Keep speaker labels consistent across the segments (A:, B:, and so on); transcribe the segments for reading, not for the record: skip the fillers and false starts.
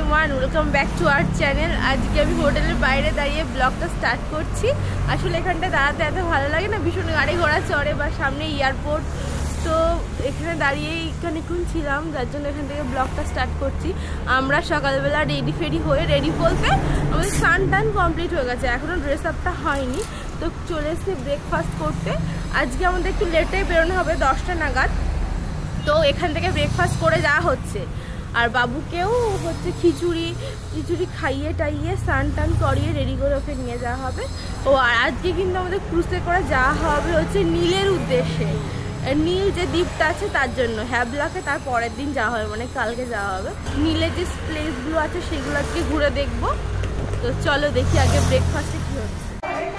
A: Everyone, welcome back to our channel. আজকে আমি হোটেলের বাইরে দাঁড়িয়ে ব্লগটা স্টার্ট করছি। আসলে এখানটা দাঁড়াতে এত ভালো লাগে না, ভীষণ গাড়ি ঘোড়া চড়ে, বা সামনে এয়ারপোর্ট, তো এখানে দাঁড়িয়েই খানিকক্ষণ ছিলাম, যার জন্য এখান থেকে ব্লগটা স্টার্ট করছি। আমরা সকালবেলা রেডি ফেডি হয়ে, রেডি বলতে আমাদের স্নান টান কমপ্লিট হয়ে গেছে, এখনও ড্রেস আপটা হয়নি, তো চলে এসেছি ব্রেকফাস্ট করতে। আজকে আমাদের একটু লেটে বেরোনো হবে, 10টা নাগাদ, তো এখান থেকে ব্রেকফাস্ট করে যাওয়া হচ্ছে। আর বাবুকেও হচ্ছে খিচুড়ি খাইয়ে টাইয়ে স্নান টান করিয়ে রেডি করে ওকে নিয়ে যাওয়া হবে। ও আর আজকে কিন্তু আমাদের ক্রুজে করে যাওয়া হবে হচ্ছে নীলের উদ্দেশ্যে, নীল যে দ্বীপটা আছে তার জন্য। হ্যাবলাকে তার পরের দিন যাওয়া হবে, মানে কালকে যাওয়া হবে। নীলের যে প্লেসগুলো আছে সেগুলো আজকে ঘুরে দেখবো। তো চলো দেখি আগে ব্রেকফাস্টে কী হচ্ছে।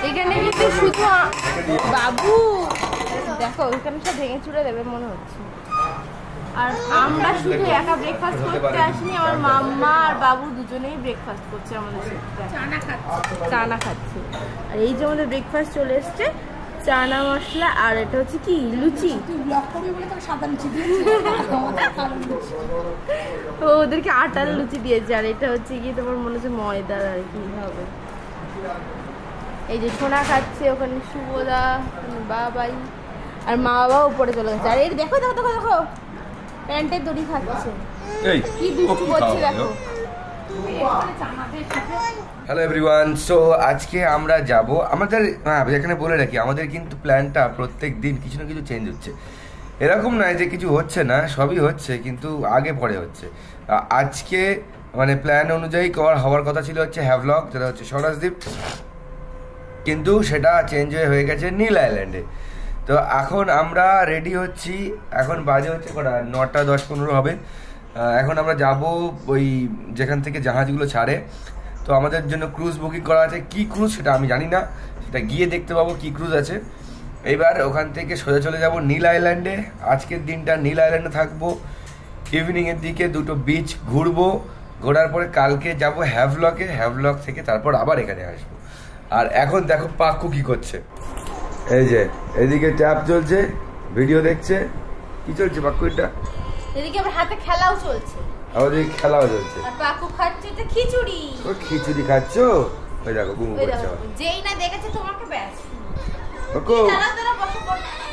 A: এখানে কিন্তু শুধু বাবু দেখো, ওইখানে সব ভেঙে চুড়ে দেবে মনে হচ্ছে। আর আমরা শুধু একা ব্রেকফাস্ট করতে আসিনি, আমার মাম্মা আর বাবু দুজনেই ব্রেকফাস্ট করছে আমাদের সাথে, চানা খাচ্ছে। আর এই যে আমাদের ব্রেকফাস্ট চলে এসছে, চানা মশলা, আর এটা হচ্ছে কি লুচি। ওদেরকে আটার লুচি দিয়েছে, আর এটা হচ্ছে কি তোমার মনে হচ্ছে ময়দার আর কি হবে। এই যে সোনা খাচ্ছে, ওখানে শুভদা, বাবাই আর মা বাবা উপরে চলে গেছে। আর এই দেখো দেখো দেখো দেখো প্যান্টের দড়ি খাচ্ছে, কি দুষ্টু করছে দেখো।
B: হ্যালো এভরিওয়ান, সো আজকে আমরা যাব আমাদের, এখানে বলে রাখি, আমাদের কিন্তু প্ল্যানটা প্রত্যেক দিন কিছু না কিছু চেঞ্জ হচ্ছে। এরকম নয় যে কিছু হচ্ছে না, সবই হচ্ছে, কিন্তু আগে পরে হচ্ছে। আজকে মানে প্ল্যান অনুযায়ী হওয়ার কথা ছিল হচ্ছে হ্যাভলক, যেটা হচ্ছে স্বরাজদ্বীপ, কিন্তু সেটা চেঞ্জ হয়ে গেছে নীল আইল্যান্ডে। তো এখন আমরা রেডি হচ্ছি, এখন বাজে হচ্ছে কটা 9টা 10-15 হবে। এখন আমরা যাব ওই যেখান থেকে জাহাজগুলো ছাড়ে, তো আমাদের জন্য ক্রুজ বুকিং করা আছে। কি ক্রুজ সেটা আমি জানি না, সেটা গিয়ে দেখতে পাবো কি ক্রুজ আছে। এবার ওখান থেকে সোজা চলে যাব নীল আইল্যান্ডে। আজকের দিনটা নীল আইল্যান্ডে থাকবো, ইভিনিংয়ের দিকে 2টো বিচ ঘুরবো, ঘোরার পরে কালকে যাব হ্যাভলকে, হ্যাভলক থেকে তারপর আবার এখানে আসবো। আর এখন দেখো পাক্কু কি করছে, এই যে এদিকে ট্যাপ চলছে, ভিডিও দেখছে। কি চলছে পাক্কু? এটা
A: এদিকে আবার হাতে খেলাও চলছে,
B: আমাদের খেলাও চলছে।
A: আর পাক্কু খাচ্ছে এটা খিচুড়ি।
B: ও খিচুড়ি খাচ্ছো? ওই দেখো গুমু করছে।
A: যেই না দেখেছে তোমাকে ব্যাস
B: ওকো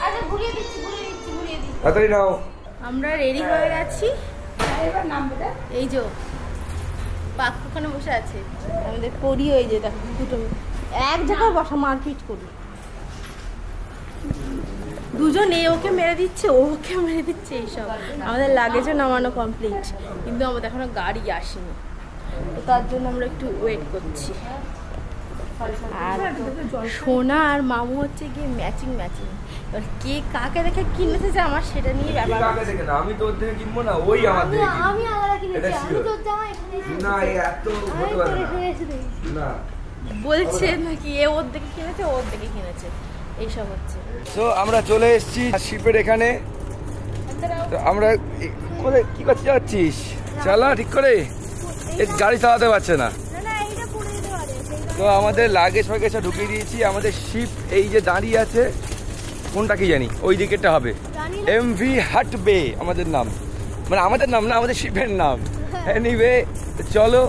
A: আচ্ছা ঘুরিয়ে দিচ্ছি।
B: তাড়াতাড়ি নাও।
A: আমরা রেডি হয়ে গেছি, এবার নামবে। এই যে পাক্কু ওখানে বসে আছে, আমাদের পরি, এই যে দেখো দুটো এক জায়গায় বসা, মারপিট করি দুজন, ওকে মেরে দিচ্ছে, ওকে মেরে দিচ্ছে। এইসব আমাদের লাগেজও নামানো কমপ্লিট, কিন্তু আমাদের এখনো গাড়ি আসেনি, তো তার জন্য আমরা একটু ওয়েট করছি। আর সোনা আর মামু হচ্ছে গিয়ে ম্যাচিং। এবার কে কাকে দেখে কিনেছে যে আমার সেটা নিয়ে ব্যাপার।
B: আমি তোর থেকে কিনবো না, ওই আমার থেকে কিনবো।
A: আমি আলাদা কিনেছি, আমি তোর জামা এখানে
B: না এত হতে পারে না।
A: বলছে নাকি এ ওর থেকে কিনেছে, ওর থেকে কিনেছে, এইসব হচ্ছে।
B: সো আমরা চলে এসেছি শিপের এখানে। তো আমরা কোথায় কি করতে যাচ্ছিস? চালা ঠিক করে, এই গাড়ি চালাতে পারছে না। তো আমাদের লাগেজ ফাগেজ ঢুকিয়ে দিয়েছি। আমাদের শিপ এই যে দাঁড়িয়ে আছে, কোনটা কি জানি, ওই দিকেরটা হবে এমভি হাট বে আমাদের নাম, মানে আমাদের নাম না, আমাদের শিপের নাম। এনিওয়ে চলো,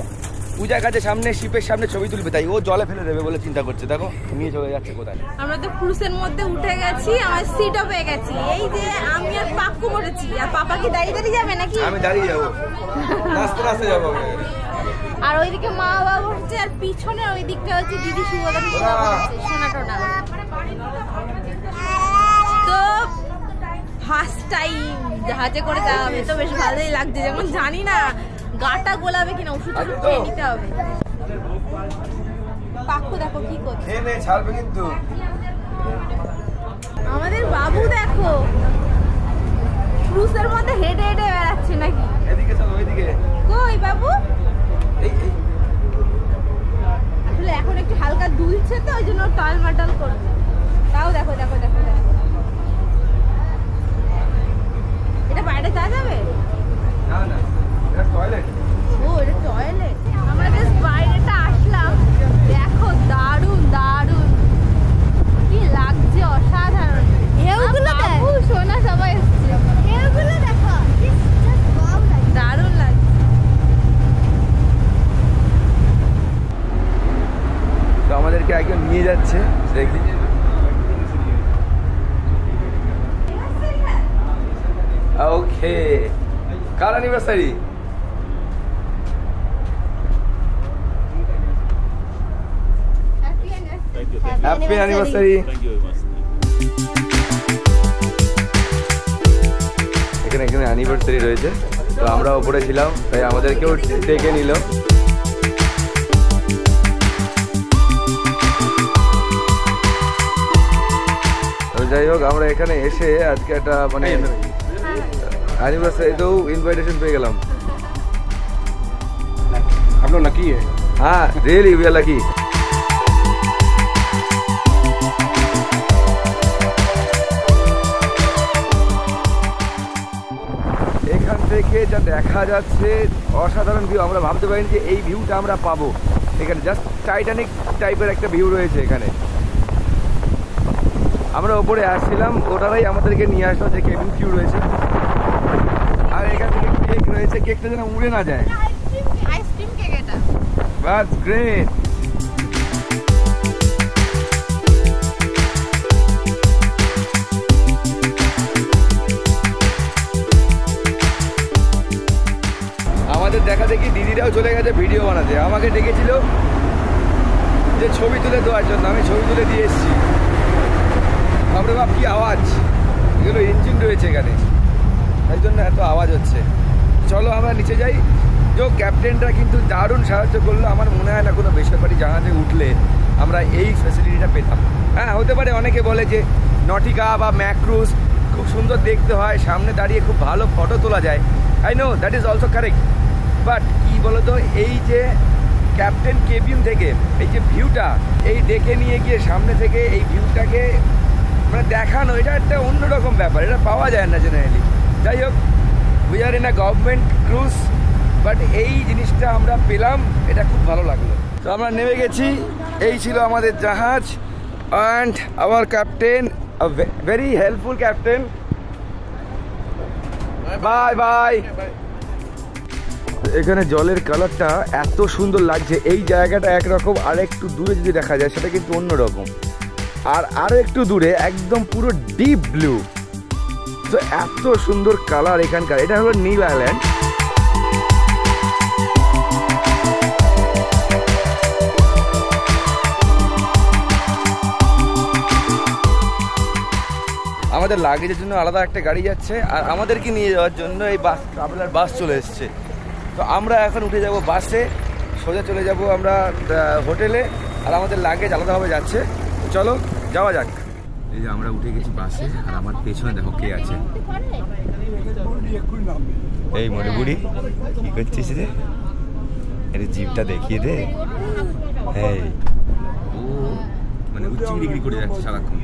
B: পূজা কাছে সামনে, শিপের সামনে ছবি তুলবে, তাই ও জলে ফেলে দেবে বলে চিন্তা করছে। দেখো নিয়ে চলে যাচ্ছে কোথায়।
A: আমরা তো ক্রুজের মধ্যে উঠে গেছি, আমার সিটও পেয়ে গেছি। এই যে আমি আর পাক্কু মরেছি, আর পাপা কি দাঁড়িয়ে যাবে নাকি?
B: আমি দাঁড়িয়ে যাবো, নাচতে নাচতে যাবো।
A: আর ওইদিকে মা বাবা বসছে, আর পিছনে ওই দিকটা হচ্ছে দিদি শুভদা সোনা টোনা। তো ফার্স্ট টাইম জাহাজে করে যাওয়া হবে, তো বেশ ভালোই লাগছে। যেমন জানি না গাটা গোলাবে কিনা, ওষুধ খেয়ে নিতে হবে। পাক্কু দেখো কি করছে,
B: ছাড়বে কিন্তু।
A: আমাদের বাবু দেখো ক্রুজের মধ্যে হেঁটে হেঁটে বেড়াচ্ছে নাকি।
B: এদিকে চলো, ওইদিকে।
A: কই বাবু? আসলে এখন একটু হালকা দুলছে, তো ওই জন্য টালমাটাল করবে। তাও দেখো দেখো দেখো দেখো, এটা বাইরে যাওয়া যাবে
B: না? না, এটা টয়লেট।
A: ও এটা টয়লেট। আমরা বেশ বাইরেটা আসলাম, দেখো দারুণ দারুণ কি লাগছে, অসাধারণ। এগুলো দেখো, সোনা সবাই এসেছে, এগুলো দেখো দারুণ লাগছে।
B: নিয়ে যাচ্ছে, দেখি। ওকে, কার অ্যানিভার্সারি? Happy anniversary. এখানে এখানে অ্যানিভার্সারি রয়েছে, তো আমরা ওপরে ছিলাম তাই আমাদেরকেও ডেকে নিল। যাই হোক, আমরা এখানে এসে আজকে একটা মানে অ্যানিভার্সারিতেও ইনভাইটেশন পেয়ে গেলাম।
C: आप लोग लकी है।
B: हाँ, रियली वी आर लकी। এখান থেকে যা দেখা যাচ্ছে অসাধারণ ভিউ। আমরা ভাবতে পারিনি যে এই ভিউটা আমরা পাবো এখানে। জাস্ট টাইটানিক টাইপের একটা ভিউ রয়েছে এখানে। আমরা ওপরে আসছিলাম, ওটারাই আমাদেরকে নিয়ে আসলো যে কেবিন কিউ রয়েছে, আর এখান থেকে কেক রয়েছে। কেকটা যেন উড়ে না যায়।
A: আইসক্রিম কেক এটা।
B: That's great. আমাদের দেখা দেখি দিদিরাও চলে গেছে ভিডিও বানাতে। আমাকে ডেকেছিল যে ছবি তুলে দেওয়ার জন্য, আমি ছবি তুলে দিয়ে এসেছি। আমরা ভাব কি আওয়াজ, এগুলো ইঞ্জিন রয়েছে এখানে, তাই জন্য এত আওয়াজ হচ্ছে। চলো আমরা নিচে যাই। যে ক্যাপ্টেনটা কিন্তু দারুণ সাহায্য করলো। আমার মনে হয় না কোনো বেসরকারি জাহাজে উঠলে আমরা এই ফ্যাসিলিটিটা পেতাম। হ্যাঁ, হতে পারে অনেকে বলে যে নটিকা বা ম্যাক্রুজ খুব সুন্দর দেখতে হয়, সামনে দাঁড়িয়ে খুব ভালো ফটো তোলা যায়। I know that is also correct, but কী বলতো, এই যে ক্যাপ্টেন কেবিন থেকে এই যে ভিউটা, এই ডেকে নিয়ে গিয়ে সামনে থেকে এই ভিউটাকে মানে দেখানো, এটা একটা অন্যরকম ব্যাপার, এটা পাওয়া যায় না জেনারেলি। যাই হোক, we are in a government cruise, but এই জিনিসটা আমরা পেলাম, এটা খুব ভালো লাগলো। তো আমরা নেমে গেছি, এই ছিল আমাদের জাহাজ and our captain, very helpful captain. Bye bye. এখানে জলের কালারটা এত সুন্দর লাগছে। এই জায়গাটা একরকম, আর একটু দূরে যদি দেখা যায় সেটা কিন্তু অন্যরকম, আর আরো একটু দূরে একদম পুরো ডিপ ব্লু। তো এত সুন্দর কালার এখানকার। এটা হলো নীল আইল্যান্ড। আমাদের লাগেজের জন্য আলাদা একটা গাড়ি যাচ্ছে, আর আমাদেরকে নিয়ে যাওয়ার জন্য এই বাস, ট্রাভেলার বাস চলে এসছে। তো আমরা এখন উঠে যাব বাসে, সোজা চলে যাব আমরা হোটেলে, আর আমাদের লাগেজ আলাদাভাবে যাচ্ছে। চলো যাওয়া যাক। এই যে আমরা উঠে গেছি বাসে, আর আমার পেছনে দেখো কে আছে। এই মনে বুড়ি, কি করছিস রে? এর জিপটা দেখিয়ে দে। এই ও মানে উচ্চ ডিগ্রি করে যাচ্ছে সারাক্ষণ।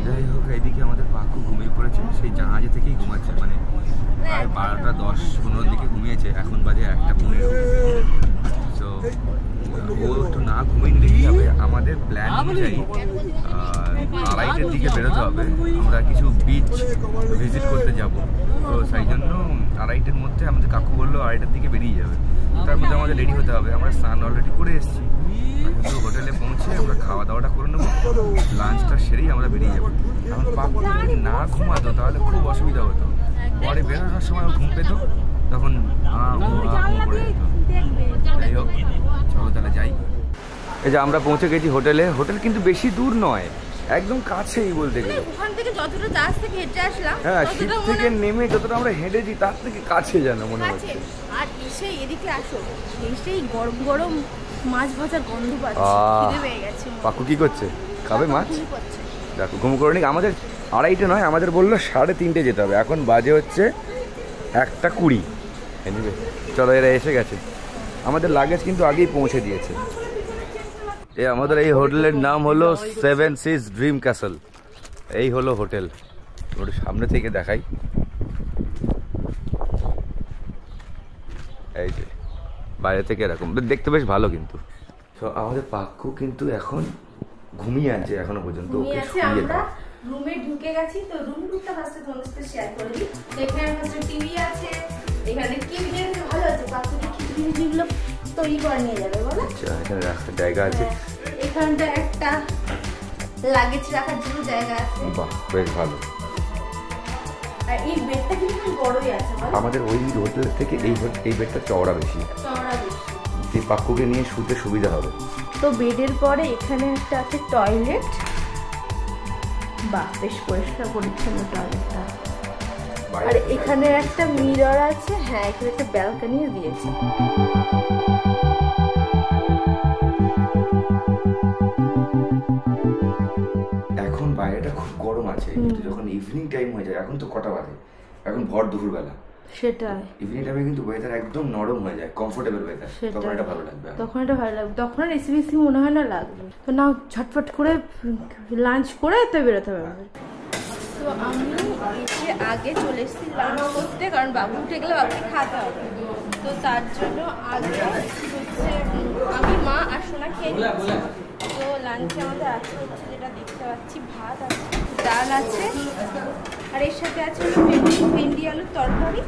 B: যাই হোক, এইদিকে আমাদের পাকু ঘুমিয়ে পড়েছে, সেই জাহাজে থেকেই ঘুমাচ্ছে। মানে প্রায় 12টা 10-15 দিকে ঘুমিয়েছে, এখন বাজে 1:15। তো ও একটু না ঘুমিয়ে নিলে কী হবে, আমাদের প্ল্যান অনুযায়ী 2:30-এর দিকে বেরোতে হবে। আমরা কিছু বিচ ভিজিট করতে যাব, তো সেই জন্য 2:30-এর মধ্যে আমাদের কাকু বললো 2:30-এর দিকে বেরিয়ে যাবে। তার মধ্যে আমাদের রেডি হতে হবে। আমরা স্নান অলরেডি করে এসেছি, কিন্তু হোটেলে পৌঁছে আমরা খাওয়া দাওয়াটা করে নেবো, লাঞ্চটা সেরেই আমরা বেরিয়ে যাবো। এখন পাকু যদি না ঘুমাতো তাহলে খুব অসুবিধা হতো। পরে বেরোনোর সময় ঘুম পেত, তখন পড়ে যেত। যাই হোক, চলো তাহলে যাই। এই যে আমরা পৌঁছে গেছি হোটেলে। হোটেল কিন্তু বেশি দূর নয়, একদম কাছেই বলতে গেলে।
A: ওখান থেকে যতটা জাহাজ থেকে হেঁটে আসলাম,
B: হ্যাঁ, শীত থেকে নেমে যতটা আমরা হেঁটেছি তার থেকে কাছে যেন মনে হচ্ছে।
A: আর এসে এদিকে আসো, এসেই গরম গরম মাছ ভাজার গন্ধ পাচ্ছি, খিদে পেয়ে গেছে।
B: পাকু কি করছে? খাবে মাছ? দেখো ঘুম করে নি। আমাদের 2:30 নয়, আমাদের বললো 3:30 যেতে হবে। এখন বাজে হচ্ছে 1:20। চলো, এরা এসে গেছে। আমাদের লাগেজ কিন্তু আগেই পৌঁছে দিয়েছে। আমাদের এই হোটেলের নাম হলো 7 Seas ড্রিম ক্যাসেল। এই হলো হোটেল, ওর সামনে থেকে দেখাই। এই যে বাইরে থেকে এরকম দেখতে বেশ ভালো। কিন্তু তো আমাদের পাক্কু কিন্তু এখন ঘুমিয়ে আছে এখনো পর্যন্ত। ওকে শুইয়ে দাও।
A: রুমে ঢুকে গেছি, তো রুম টুকটা ফার্স্টে তোমাদের সাথে শেয়ার করে দিই। এখানে ফার্স্টে টিভি আছে, এখানে কি জিনিস ভালো আছে, পাক্কুকে কি জিনিসগুলো তৈরি করে নিয়ে যাবে বলো।
B: আচ্ছা, এখানে রাখার জায়গা আছে।
A: এখানটা একটা লাগেজ রাখার জন্য জায়গা আছে।
B: বাহ, বেশ ভালো।
A: আর এই বেডটা কিন্তু বড়ই আছে।
B: আমাদের ওই হোটেল থেকে এই বেডটা চওড়া বেশি, যে পাক্কুকে নিয়ে শুতে সুবিধা হবে।
A: তো বেডের পরে এখানে একটা আছে টয়লেট। বাহ, বেশ পরিষ্কার পরিচ্ছন্ন টয়লেটটা। আর এখানে একটা মিরর আছে। হ্যাঁ, এখানে একটা ব্যালকনিও দিয়েছে।
B: এখন বাইরেটা খুব গরম আছে, কিন্তু যখন ইভিনিং টাইম হয়ে যায়, এখন তো কটা বাজে, এখন ভর দুপুরবেলা,
A: সেটাই
B: ইভিনিং টাইমে কিন্তু ওয়েদার একদম নরম হয়ে যায়, কমফোর্টেবল ওয়েদার, তখন এটা ভালো লাগবে।
A: তখন এটা ভালো লাগবে, তখন আর এসি বেশি মনে হয় না লাগবে। তো না, ঝটফট করে লাঞ্চ করে তো বেরোতে হবে। তো আমি এসে আগে চলে এসেছি লাঞ্চ করতে, কারণ বাবু উঠে গেলে বাবুকে খাওয়াতে হবে। তো তার জন্য আগে হচ্ছে আমি, মা আর সোনা খেয়ে নিচ্ছি। তো লাঞ্চে আমাদের আছে হচ্ছে, যেটা দেখতে পাচ্ছি, ভাত আছে, ডাল আছে, আর এর সাথে আছে ভেন্ডি আলুর তরকারি,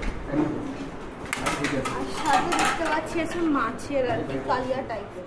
A: আর সাথে দেখতে পাচ্ছি আছে মাছের আর কি কালিয়া টাইপের।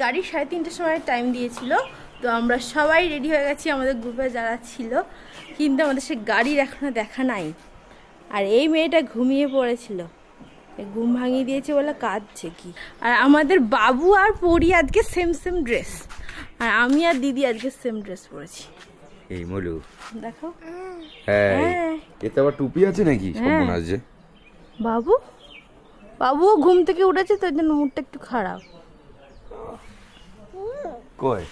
A: গাড়ি 3:30টার সময় টাইম দিয়েছিল। তো আমরা সবাই রেডি হয়ে গেছি, আমাদের গ্রুপে যারা ছিল, কিন্তু আমাদের সে গাড়ির এখনো দেখা নাই। আর এই মেয়েটা ঘুমিয়ে পড়েছিল, ঘুম ভাঙিয়ে দিয়েছে বলে কাঁদছে কি। আর আমাদের বাবু আর পরি আজকে সেম ড্রেস, আর আমি আর দিদি আজকে সেম ড্রেস পরেছি।
B: এই মলু
A: দেখো,
B: হ্যাঁ, এতে আবার টুপি আছে নাকি? সর্বনাশ যে।
A: বাবুও ঘুম থেকে উঠেছে, তো জন্য মুডটা একটু খারাপ।
B: কই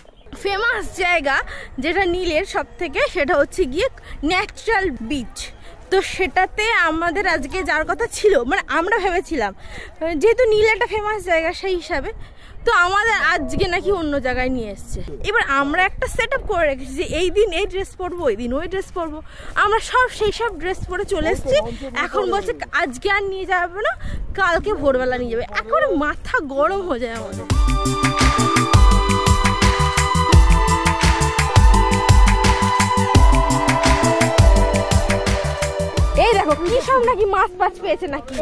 A: ফেমাস জায়গা যেটা নীলের সব থেকে, সেটা হচ্ছে গিয়ে ন্যাচারাল বিচ। তো সেটাতে আমাদের আজকে যার কথা ছিল, মানে আমরা ভেবেছিলাম যেহেতু নীল একটা ফেমাস জায়গা সেই হিসাবে, তো আমাদের আজকে নাকি অন্য জায়গায় নিয়ে এসছে। এবার আমরা একটা সেট আপ করে রেখেছি যে এই দিন এই ড্রেস পরবো, ওই দিন ওই ড্রেস পরবো। আমরা সেই সব ড্রেস পরে চলে এসেছি। এখন বলছে আজকে আর নিয়ে যাবে না, কালকে ভোরবেলা নিয়ে যাবে। একেবারে মাথা গরম হয়ে যায় আমাদের। এই দেখো কি সব নাকি মাছ পেয়েছে নাকি।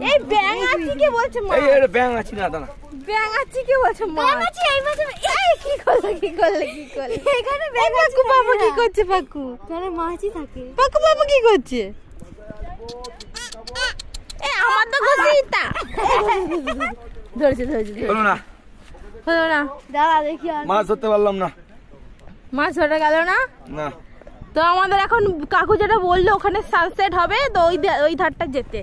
A: এই ব্যাং আছে কে বলছে মা?
C: এই ব্যাং আছে না দানা।
A: ব্যাং আছে কে বলছে মা? ব্যাং আছে এই মাছে। এই কি করলে এখানে ব্যাং আছে। বাবু কি করছে? পাকু এখানে মাছই থাকে। পাকু বাবু কি করছে? এই আমার তো ঘষিটা ধরেছে।
C: হলো না
A: দাঁড়া দেখি।
C: মাছ ধরতে পারলাম না।
A: মাছ ধরা গেল না। তো আমাদের এখন কাকু যেটা বললো ওখানে সানসেট হবে, তো ওই ধারটা যেতে।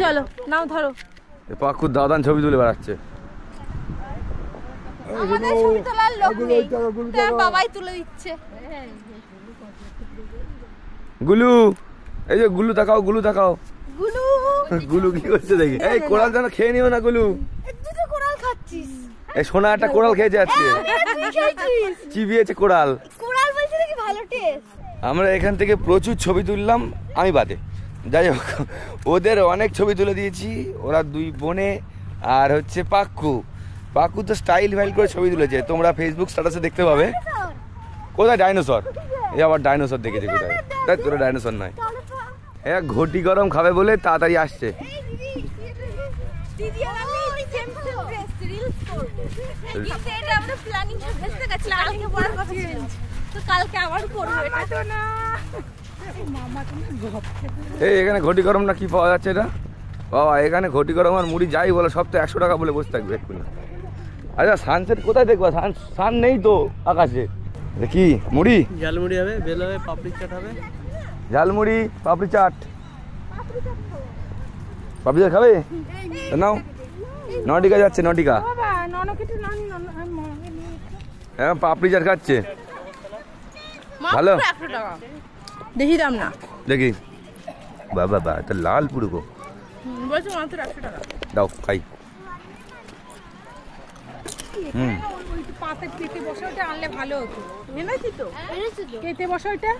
A: চলো নাও ধরো।
B: পাকুর দাদান ছবি তুলে বেড়াচ্ছে।
A: আমাদের ছবি তোলার লোক নেই, বাবাই তুলে দিচ্ছে।
B: গুলু, এই যে গুলু তাকাও।
A: গুলু
B: কি করছে দেখি। এই কোরাল যেন খেয়ে নিও না গুলু।
A: দুটো কোরাল খাচ্ছিস?
B: এই সোনা একটা কোরাল খেয়েছে আজকে, চিবিয়েছে কোরাল।
A: বলছে নাকি ভালো টেস্ট।
B: আমরা এখান থেকে প্রচুর ছবি তুললাম, আমি বাদে। যাই হোক, ওদের অনেক ছবি তুলে দিয়েছি। ওরা দুই বোনে আর হচ্ছে পাক্কু তো স্টাইল করে ছবি তুলেছে, তোমরা ফেসবুক স্ট্যাটাসে দেখতে পাবে। কোথায় ডাইনোসর? এই আবার ডাইনোসর দেখেছে কোথায়? তাই তোরা ডাইনোসর নয়। হ্যাঁ, ঘটি গরম খাবে বলে তাড়াতাড়ি আসছে। এই এখানে ঘটি গরম না কি পাওয়া যাচ্ছে এটা? বাবা, এখানে ঘটি গরম আর মুড়ি যাই বলো সব তো 100 টাকা বলে বসে থাকবে এক্ষুনি। আচ্ছা, সানসেট কোথায় দেখবো? সান নেই তো আকাশে। দেখি মুড়ি,
C: ঝালমুড়ি হবে, বেল হবে, পাপড়ি চাট হবে।
B: ঝালমুড়ি, পাপড়ি চাট খাবে? নাও, নটিকা যাচ্ছে। হ্যাঁ পাপড়ি চাট খাচ্ছে।
A: মাত্র
B: ভালো?
A: 100 টাকা, বেশি দাম না।
B: দেখি বাবা বা তো লাল পুরো গো।
A: বলছো মাত্র 100 টাকা।
B: দাও খাই।
D: পাতে পেতে বসে ওটা আনলে ভালো হতো।
A: এনেছি তো।
D: পেতে বসে ওটা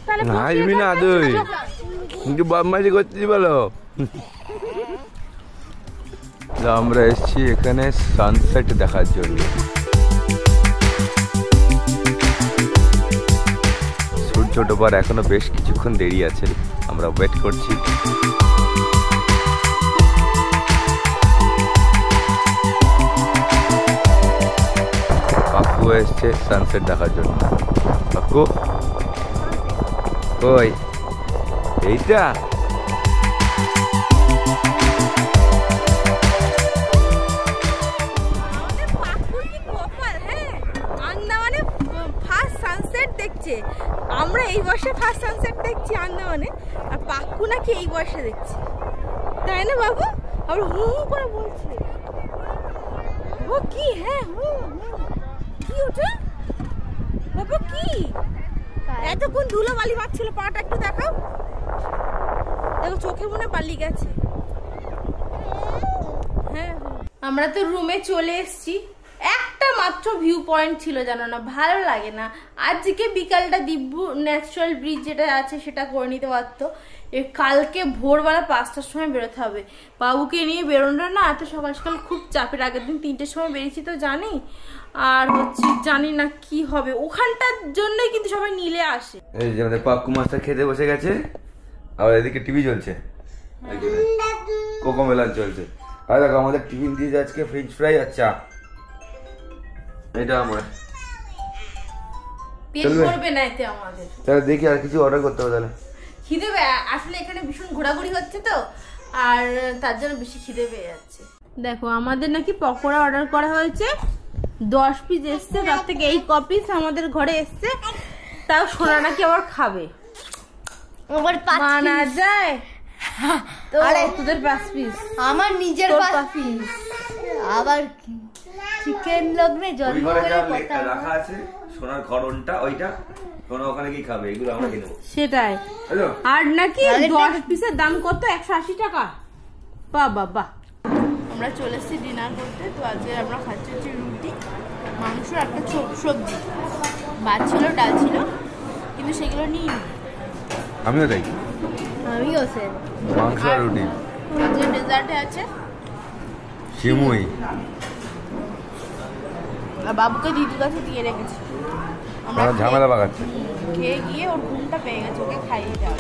D: তাহলে
B: হাসবি না তুই, কিন্তু বদমাইশি করছিস বলো। আমরা এসেছি এখানে সানসেট দেখার জন্য। সূর্য ডোবার এখনো বেশ কিছুক্ষণ দেরি আছে, আমরা ওয়েট করছি। কাকু এসছে সানসেট দেখার জন্য। কাকু কই? এইটা
A: আন্দামানে ফার্স্ট সানসেট দেখছে। আমরা এই বর্ষে ফার্স্ট সানসেট দেখছি আন্দামানে, আর পাক্কু নাকি এই বর্ষে দেখছি, তাই না বাবু? আবার হু হু করে বলছে। ও কি? হ্যাঁ কি ওটা বাবু? কি এতক্ষণ ধুলো বালি মারছিল, পাটা একটু দেখাও। দেখো চোখে মনে পালিয়ে গেছে। হ্যাঁ আমরা তো রুমে চলে এসেছি। একটা মাত্র ভিউ পয়েন্ট ছিল, জানো না, ভালো লাগে না। আজকে বিকালটা দিব্য ন্যাচারাল ব্রিজ যেটা আছে সেটা করে নিতে পারতো। কালকে ভোরবেলা 5টার সময় বেরোতে হবে। বাবুকে নিয়ে বেরোনো না এত সকাল সকাল খুব চাপের। আগের দিন 3টের সময় বেরিয়েছি তো জানি, আর হচ্ছে জানি না কি হবে। ওখানটার জন্যই কিন্তু সবাই নিলে আসে।
B: এই যে আমাদের পাক্কু মাছটা খেতে বসে গেছে, আর এদিকে টিভি চলছে, কোকো মেলান চলছে। আর দেখো আমাদের টিফিন দিয়ে আজকে ফ্রেঞ্চ ফ্রাই আর চা। এটা আমার
A: পেট ভরবে না এতে আমাদের।
B: তাহলে দেখি আর কিছু অর্ডার করতে হবে তাহলে।
A: খিদে পেয়ে আসলে এখানে ভীষণ ঘোরাঘুরি হচ্ছে তো, আর তার জন্য বেশি খিদে পেয়ে যাচ্ছে। দেখো আমাদের নাকি পকোড়া অর্ডার করা হয়েছে, 10 পিস এসছে, তার থেকে 8 পিস আমাদের ঘরে এসছে। তাও সোনা নাকি আবার খাবে, মানা যায় তো। তোদের 5 পিস,
D: আমার নিজের
A: 5 পিস।
D: আবার চিকেন লগ্নে জন্ম
B: রাখা আছে সোনার ঘরনটা, ওইটা সোনা ওখানে কি খাবে, এগুলো আমরা কিনবো।
A: সেটাই। আর নাকি 10 পিসের দাম কত? 180 টাকা। বাবা আমরা চলে এসেছি ডিনার করতে। তো আজকে আমরা খাচ্ছি হচ্ছে রুটি, মাংস, একটা সবজি, ভাত ছিল, ডাল ছিল, কিন্তু সেগুলো নিই।
B: আমিও তাই,
D: আমিও স্যার
B: মাংস আর রুটি।
A: আজকে ডেজার্টে আছে
B: সিমুই,
A: আর বাবুকে দিদির কাছে দিয়ে রেখেছি। আমরা
B: ঝামেলা পাকাচ্ছে।
A: খেয়ে গিয়ে ওর ঘুমটা পেয়ে গেছে, ওকে খাইয়ে দেওয়া।